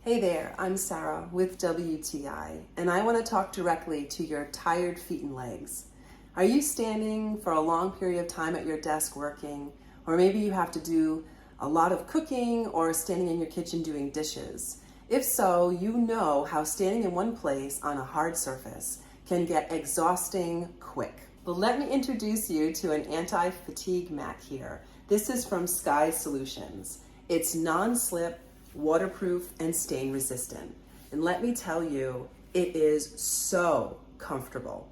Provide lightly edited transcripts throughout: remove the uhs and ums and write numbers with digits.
Hey there, I'm Sarah with WTI, and I want to talk directly to your tired feet and legs. Are you standing for a long period of time at your desk working, or maybe you have to do a lot of cooking or standing in your kitchen doing dishes? If so, you know how standing in one place on a hard surface can get exhausting quick. But let me introduce you to an anti-fatigue mat here. This is from Sky Solutions. It's non-slip, waterproof, and stain resistant. And let me tell you, it is so comfortable.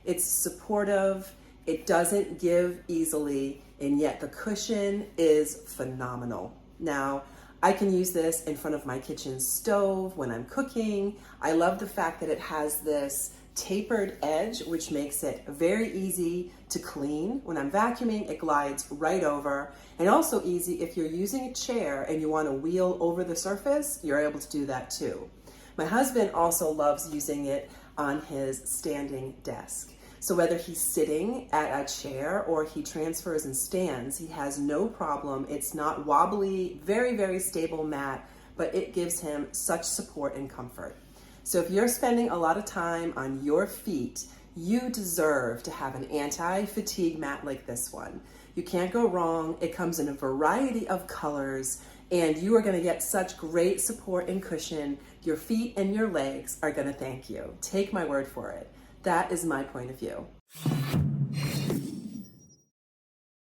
It's supportive, it doesn't give easily, and yet the cushion is phenomenal. Now, I can use this in front of my kitchen stove when I'm cooking. I love the fact that it has this tapered edge, which makes it very easy to clean. When I'm vacuuming, it glides right over, and also easy if you're using a chair and you want to wheel over the surface, you're able to do that too. My husband also loves using it on his standing desk. So whether he's sitting at a chair or he transfers and stands, he has no problem. It's not wobbly, very, very stable mat, but it gives him such support and comfort. So if you're spending a lot of time on your feet, you deserve to have an anti-fatigue mat like this one. You can't go wrong. It comes in a variety of colors, and you are going to get such great support and cushion. Your feet and your legs are going to thank you. Take my word for it. That is my point of view.